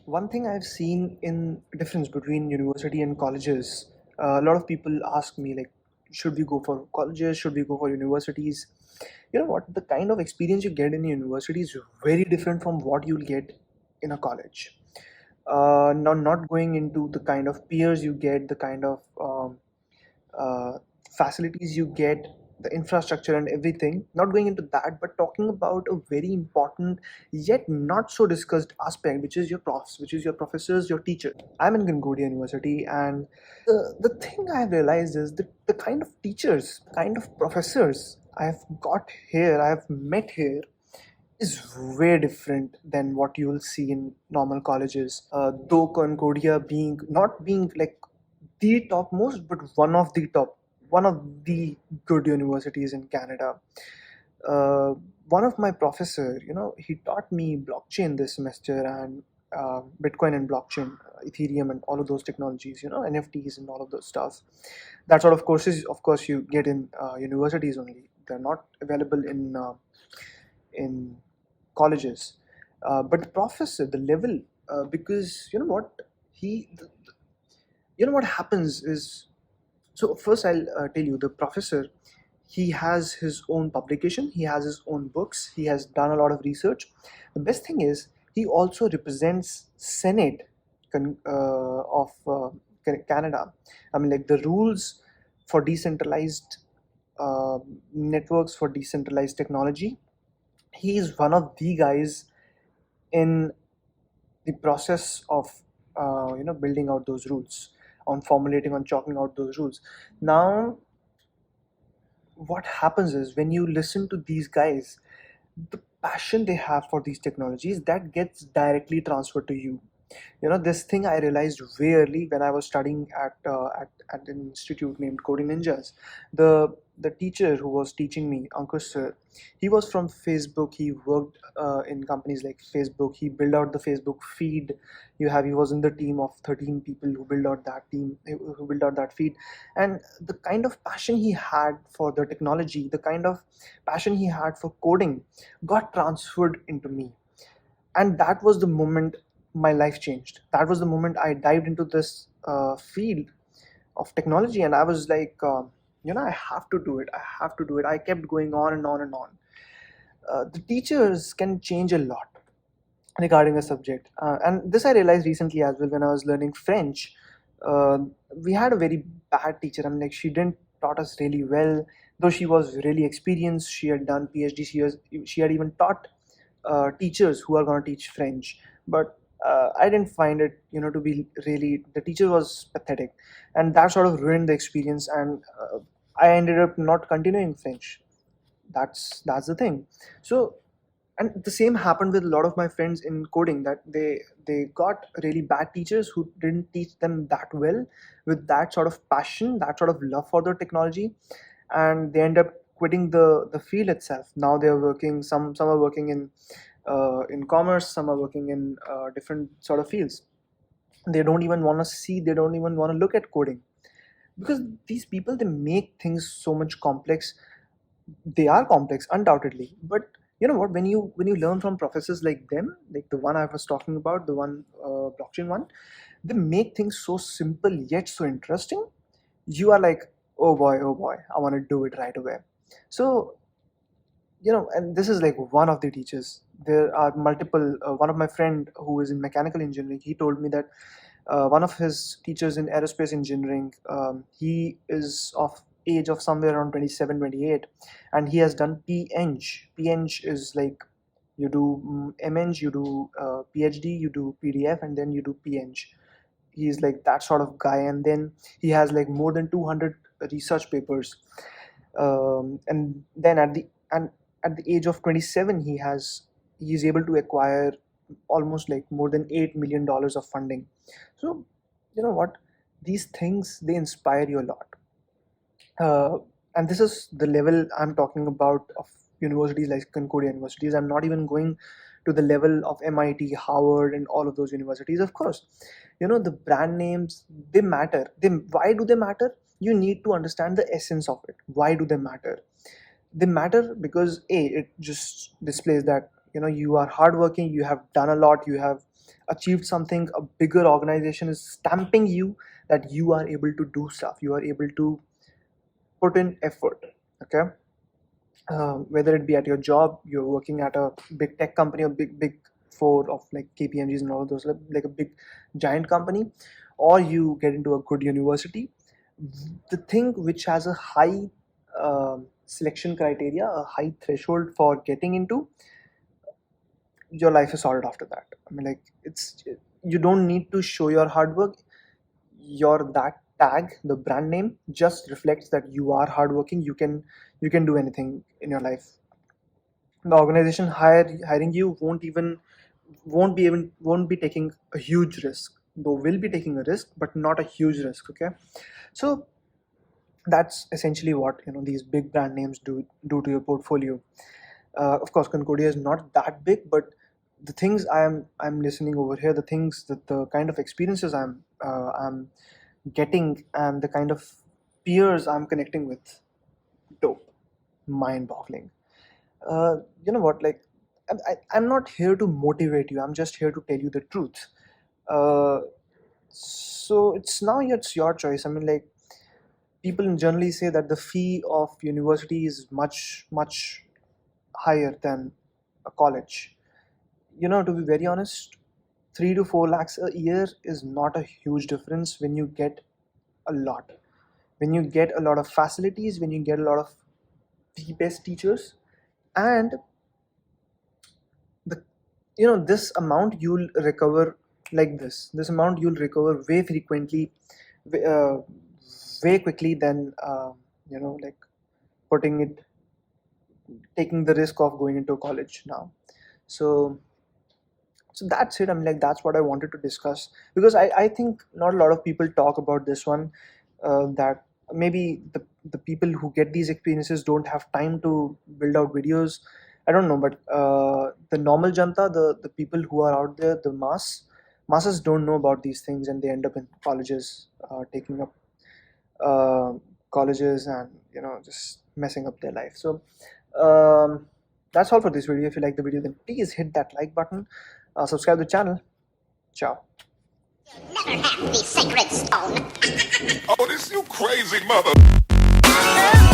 One thing I've seen in difference between university and colleges, a lot of people ask me like, should we go for colleges? Should we go for universities? You know what? The kind of experience you get in university is very different from what you'll get in a college. Not going into the kind of peers you get, the kind of uh, facilities you get, the infrastructure and everything. Not going into that, but talking about a very important yet not so discussed aspect, which is your profs, which is your professors, your teachers. I'm in Concordia University, and the thing I've realized is that the kind of teachers, kind of professors I've got here, I've met here, is way different than what you will see in normal colleges. Though Concordia being not being like the topmost, but one of the good universities in Canada. Uh, One of my professor, he taught me blockchain this semester and Bitcoin and blockchain, Ethereum and all of those technologies, NFTs and all of those stuff. That sort of courses, of course, you get in universities only. They're not available in colleges. But the professor, the level, because he, the, what happens is, so first I'll tell you the professor. He has his own publication. He has his own books. He has done a lot of research. The best thing is he also represents Senate of Canada. I mean, like the rules for decentralized uh, networks for decentralized technology. He is one of the guys in the process of building out those rules, on formulating, on chalking out those rules. Now what happens is when you listen to these guys, the passion they have for these technologies, that gets directly transferred to you. This thing I realized way early when I was studying at an institute named Coding Ninjas. The teacher who was teaching me, Ankush sir, he was from Facebook. He worked in companies like Facebook. He built out the Facebook feed. He was in the team of 13 people who built out that team, who built out that feed. And the kind of passion he had for the technology, the kind of passion he had for coding, got transferred into me. And that was the moment my life changed. That was the moment I dived into this field of technology, and I was like, I have to do it. I have to do it. I kept going on and on and on. The teachers can change a lot regarding a subject, and this I realized recently as well when I was learning French. Uh, we had a very bad teacher. I mean, like she didn't taught us really well, though she was really experienced. She had done PhD. She had even taught teachers who are going to teach French. But I didn't find it, to be really. The teacher was pathetic, and that sort of ruined the experience. And I ended up not continuing French. That's the thing. So, and the same happened with a lot of my friends in coding, that they got really bad teachers who didn't teach them that well with that sort of passion, that sort of love for the technology, and they end up quitting the field itself. Now they are working, some are working in commerce, some are working in different sort of fields. They don't even want to see, they don't even want to look at coding, because these people, they make things so much complex. They are complex undoubtedly, but you know what, when you learn from professors like them, like the one I was talking about, the one blockchain one, they make things so simple yet so interesting. You are like, oh boy, I want to do it right away. So, and this is like one of the teachers. There are multiple. One of my friend who is in mechanical engineering, he told me that one of his teachers in aerospace engineering, he is of age of somewhere around 27, 28, and he has done PEng. PEng is like, you do MEng, you do PhD, you do PDF, and then you do PEng. He's like that sort of guy, and then he has like more than 200 research papers. And then at the age of 27, he is able to acquire almost like more than $8 million of funding. So, you know what, these things, they inspire you a lot. uh, and this is the level I'm talking about of universities like Concordia universities. I'm not even going to the level of MIT, Harvard, and all of those universities. Of course, the brand names, they matter. Why do they matter? You need to understand the essence of it. Why do they matter? They matter because it just displays that you are hardworking, you have done a lot, you have achieved something, a bigger organization is stamping you that you are able to do stuff, you are able to put in effort. Okay. Whether it be at your job, you're working at a big tech company, or big four of like KPMGs and all of those, like a big giant company, or you get into a good university, the thing which has a high selection criteria, a high threshold for getting into, your life is sorted after that. I mean, like, it's, you don't need to show your hard work. Your that tag, the brand name, just reflects that you are hardworking. You can do anything in your life. The organization hiring you won't be taking a huge risk, though will be taking a risk, but not a huge risk. Okay. So that's essentially what these big brand names do to your portfolio. Of course, Concordia is not that big, but the things I'm listening over here, the things that the kind of experiences I'm getting, and the kind of peers I'm connecting with, dope, mind-boggling. You know what? Like, I'm not here to motivate you. I'm just here to tell you the truth. Uh, so it's your choice. I mean, like, people generally say that the fee of university is much higher than a college. To be very honest, 3 to 4 lakhs a year is not a huge difference when you get a lot. When you get a lot of facilities, when you get a lot of the best teachers, and the this amount you'll recover, like this amount you'll recover way frequently, way, uh, way quickly than like putting it taking the risk of going into college now. So so that's it. I mean, like, that's what I wanted to discuss, because I think not a lot of people talk about this one. That maybe the people who get these experiences don't have time to build out videos. I don't know, but the normal janta, the people who are out there, the masses don't know about these things, and they end up in colleges, taking up uh, colleges, and just messing up their life. So um, that's all for this video. If you like the video, then please hit that like button, subscribe to the channel. Ciao. Never have the sacred stone. Oh, this you crazy mother.